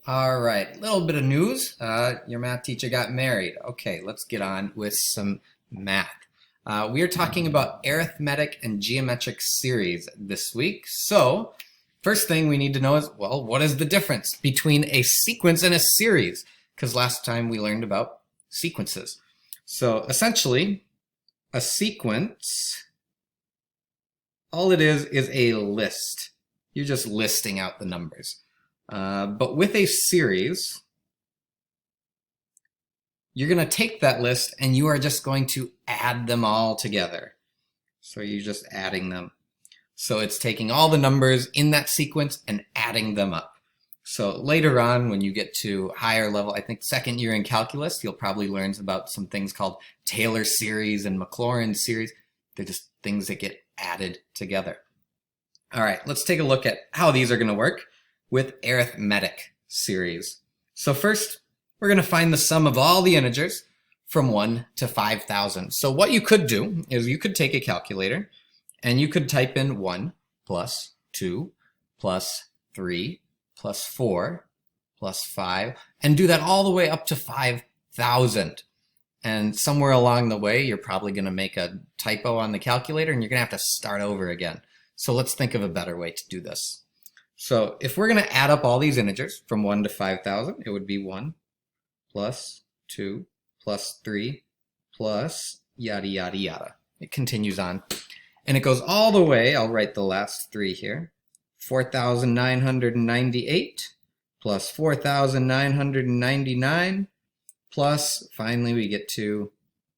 All right, little bit of news. Your math teacher got married. Okay, let's get on with some math. We are talking about arithmetic and geometric series this week. So, first thing we need to know is, well, what is the difference between a sequence and a series? Because last time we learned about sequences. So, essentially, a sequence, all it is a list. You're just listing out the numbers. But with a series, you're going to take that list and you are just going to add them all together. So you're just adding them. So it's taking all the numbers in that sequence and adding them up. So later on, when you get to higher level, I think second year in calculus, you'll probably learn about some things called Taylor series and Maclaurin series. They're just things that get added together. All right, let's take a look at how these are going to work with arithmetic series. So first, we're going to find the sum of all the integers from 1 to 5,000. So what you could do is you could take a calculator and you could type in 1 plus 2 plus 3 plus 4 plus 5 and do that all the way up to 5,000. And somewhere along the way, you're probably going to make a typo on the calculator and you're going to have to start over again. So let's think of a better way to do this. So if we're going to add up all these integers from 1 to 5,000, it would be 1 plus 2 plus 3 plus yada, yada, yada. It continues on. And it goes all the way, I'll write the last 3 here, 4,998 plus 4,999 plus, finally we get to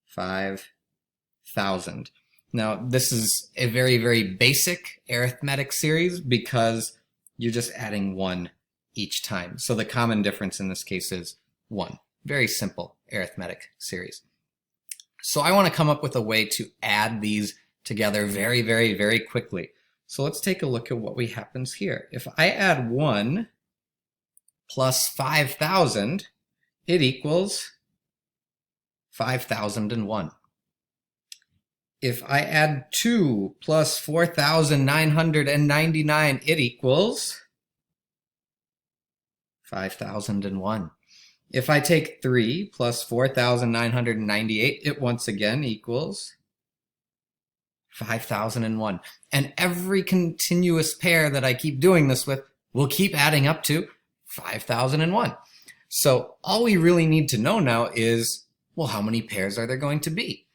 5,000. Now this is a very, very basic arithmetic series because you're just adding 1 each time. So the common difference in this case is 1. Very simple arithmetic series. So I want to come up with a way to add these together very, very, very quickly. So let's take a look at what happens here. If I add 1 plus 5,000, it equals 5,001. If I add 2 plus 4,999, it equals 5,001. If I take 3 plus 4,998, it once again equals 5,001. And every continuous pair that I keep doing this with will keep adding up to 5,001. So all we really need to know now is, well, how many pairs are there going to be?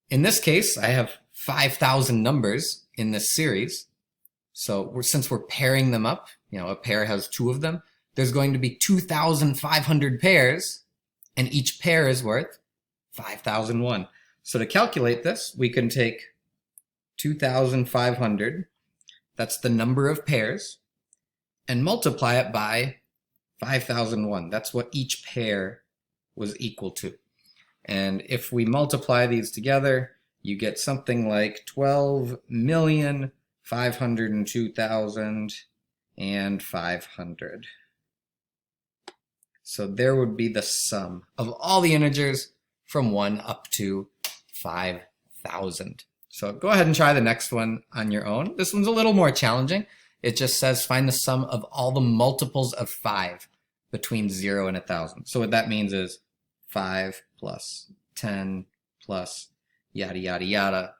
In this case, I have 5,000 numbers in this series. So since we're pairing them up, a pair has 2 of them, there's going to be 2,500 pairs, and each pair is worth 5,001. So to calculate this, we can take 2,500, that's the number of pairs, and multiply it by 5,001. That's what each pair was equal to. And if we multiply these together, you get something like 12,502,500. So there would be the sum of all the integers from 1 up to 5,000. So go ahead and try the next one on your own. This one's a little more challenging. It just says find the sum of all the multiples of 5 between 0 and 1,000. So what that means is 5 plus 10 plus yada, yada, yada.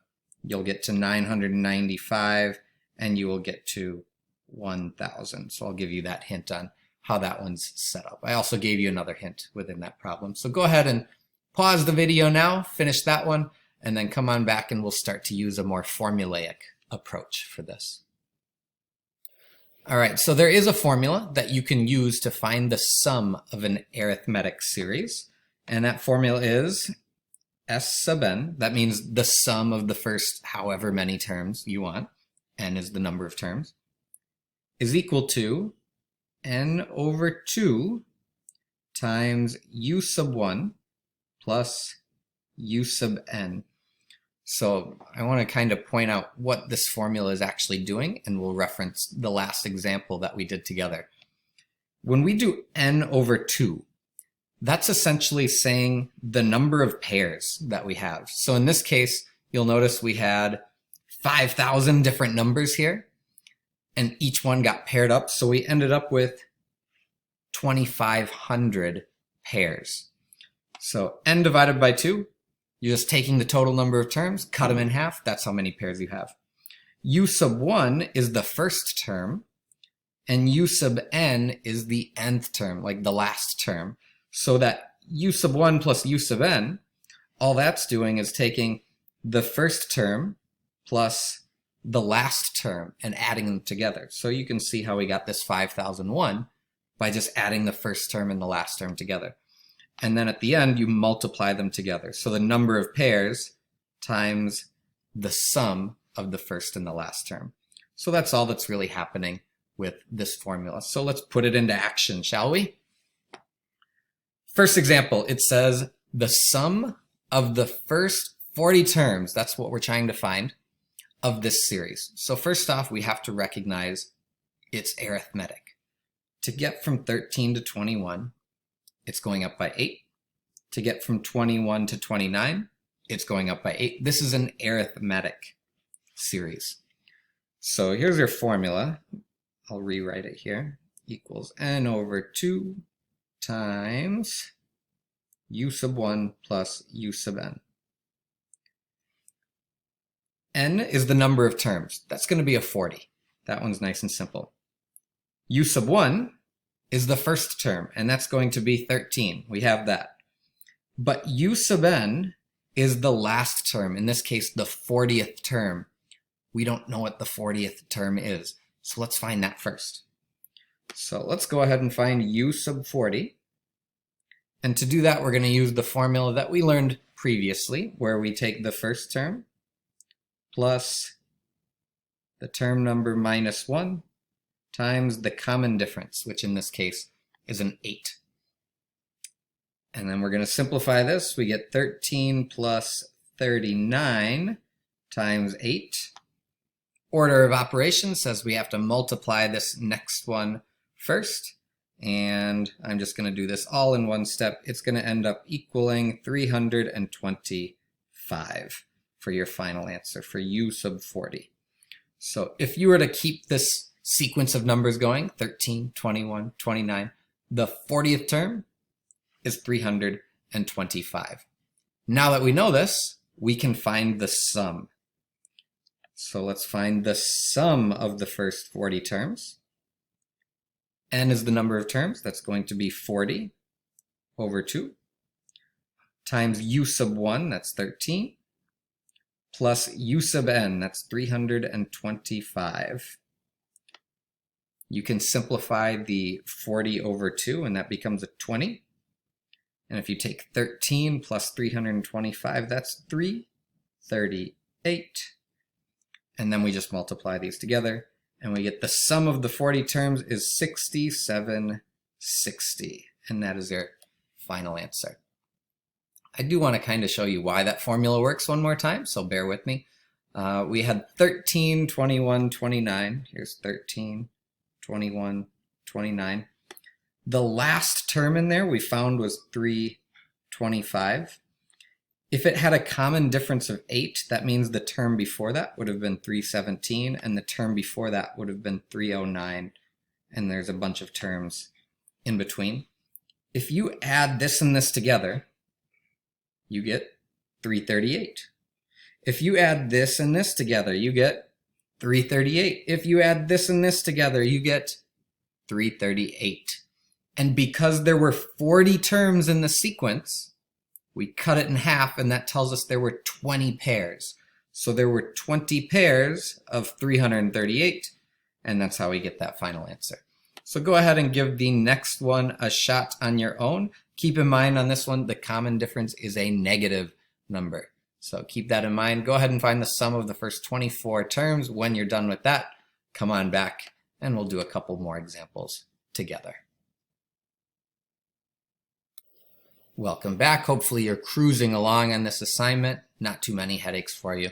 You'll get to 995 and you will get to 1,000. So I'll give you that hint on how that one's set up. I also gave you another hint within that problem. So go ahead and pause the video now, finish that one, and then come on back and we'll start to use a more formulaic approach for this. All right, so there is a formula that you can use to find the sum of an arithmetic series. And that formula is S sub n, that means the sum of the first however many terms you want, n is the number of terms, is equal to n over 2 times u sub 1 plus u sub n. So I want to kind of point out what this formula is actually doing, and we'll reference the last example that we did together. When we do n over 2, that's essentially saying the number of pairs that we have. So in this case, you'll notice we had 5,000 different numbers here, and each one got paired up. So we ended up with 2,500 pairs. So n divided by 2, you're just taking the total number of terms, cut them in half, that's how many pairs you have. U sub 1 is the first term, and u sub n is the nth term, like the last term. So that u sub 1 plus u sub n, all that's doing is taking the first term plus the last term and adding them together. So you can see how we got this 5,001 by just adding the first term and the last term together. And then at the end, you multiply them together. So the number of pairs times the sum of the first and the last term. So that's all that's really happening with this formula. So let's put it into action, shall we? First example, it says the sum of the first 40 terms, that's what we're trying to find, of this series. So first off, we have to recognize it's arithmetic. To get from 13 to 21, it's going up by 8. To get from 21 to 29, it's going up by 8. This is an arithmetic series. So here's your formula. I'll rewrite it here. Equals n over 2 times u sub 1 plus u sub n. N is the number of terms. That's going to be a 40. That one's nice and simple. U sub 1 is the first term, and that's going to be 13. We have that. But u sub n is the last term, in this case, the 40th term. We don't know what the 40th term is, so let's find that first. So let's go ahead and find u sub 40. And to do that, we're going to use the formula that we learned previously, where we take the first term plus the term number minus 1 times the common difference, which in this case is an 8. And then we're going to simplify this. We get 13 plus 39 times 8. Order of operations says we have to multiply this next one first. And I'm just going to do this all in one step. It's going to end up equaling 325 for your final answer for u sub 40. So if you were to keep this sequence of numbers going, 13, 21, 29, the 40th term is 325. Now that we know this, we can find the sum. So let's find the sum of the first 40 terms. N is the number of terms. That's going to be 40 over 2 times u sub 1, that's 13, plus u sub n, that's 325. You can simplify the 40 over 2, and that becomes a 20. And if you take 13 plus 325, that's 338. And then we just multiply these together, and we get the sum of the 40 terms is 6760. And that is your final answer. I do want to kind of show you why that formula works one more time, so bear with me. We had 13, 21, 29. Here's 13, 21, 29. The last term in there we found was 325. If it had a common difference of 8, that means the term before that would have been 317, and the term before that would have been 309, and there's a bunch of terms in between. If you add this and this together, you get 338. If you add this and this together, you get 338. If you add this and this together, you get 338. And because there were 40 terms in the sequence, we cut it in half, and that tells us there were 20 pairs. So there were 20 pairs of 338, and that's how we get that final answer. So go ahead and give the next one a shot on your own. Keep in mind on this one, the common difference is a negative number. So keep that in mind. Go ahead and find the sum of the first 24 terms. When you're done with that, come on back, and we'll do a couple more examples together. Welcome back. Hopefully you're cruising along on this assignment. Not too many headaches for you.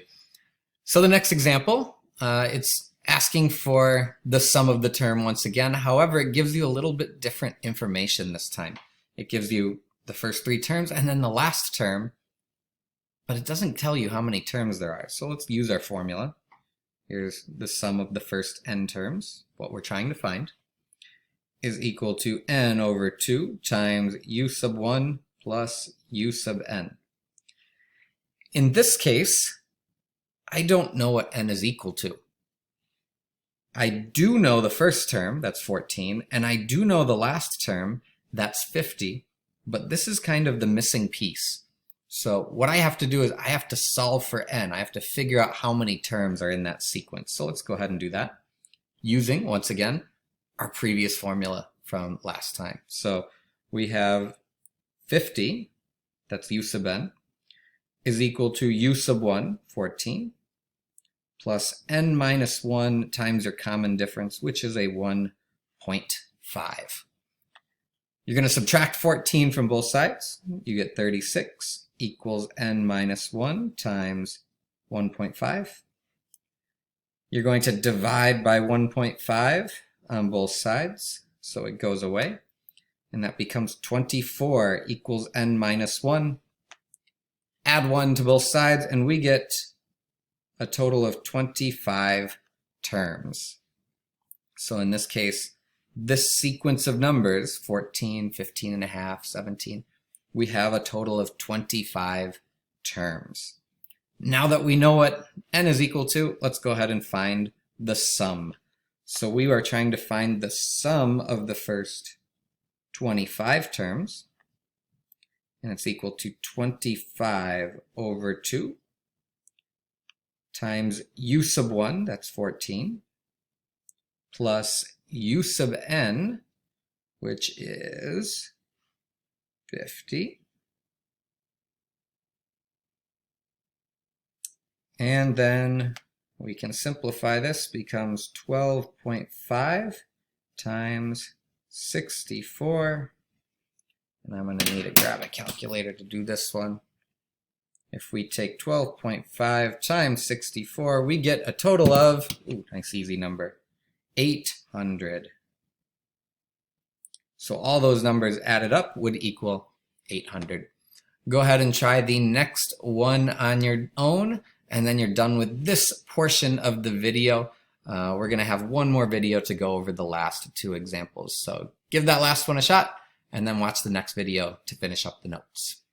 So the next example, it's asking for the sum of the term once again. However, it gives you a little bit different information this time. It gives you the first 3 terms and then the last term, but it doesn't tell you how many terms there are. So let's use our formula. Here's the sum of the first n terms, what we're trying to find. is equal to n over 2 times u sub 1 plus u sub n. In this case, I don't know what n is equal to. I do know the first term, that's 14, and I do know the last term, that's 50, but this is kind of the missing piece. So what I have to do is I have to solve for n. I have to figure out how many terms are in that sequence. So let's go ahead and do that using, once again, our previous formula from last time. So we have 50, that's u sub n, is equal to u sub 1, 14, plus n minus 1 times your common difference, which is a 1.5. You're going to subtract 14 from both sides. You get 36 equals n minus 1 times 1.5. You're going to divide by 1.5 on both sides, so it goes away. And that becomes 24 equals n minus 1. Add 1 to both sides, and we get a total of 25 terms. So in this case, this sequence of numbers, 14, 15 and a half, 17, we have a total of 25 terms. Now that we know what n is equal to, let's go ahead and find the sum. So we are trying to find the sum of the first 25 terms, and it's equal to 25 over 2 times u sub 1, that's 14, plus u sub n, which is 50, and then we can simplify this, becomes 12.5 times 64, and I'm going to need to grab a calculator to do this one. If we take 12.5 times 64, we get a total of, ooh, nice easy number, 800. So all those numbers added up would equal 800. Go ahead and try the next one on your own, and then you're done with this portion of the video. We're going to have one more video to go over the last two examples. So give that last one a shot, and then watch the next video to finish up the notes.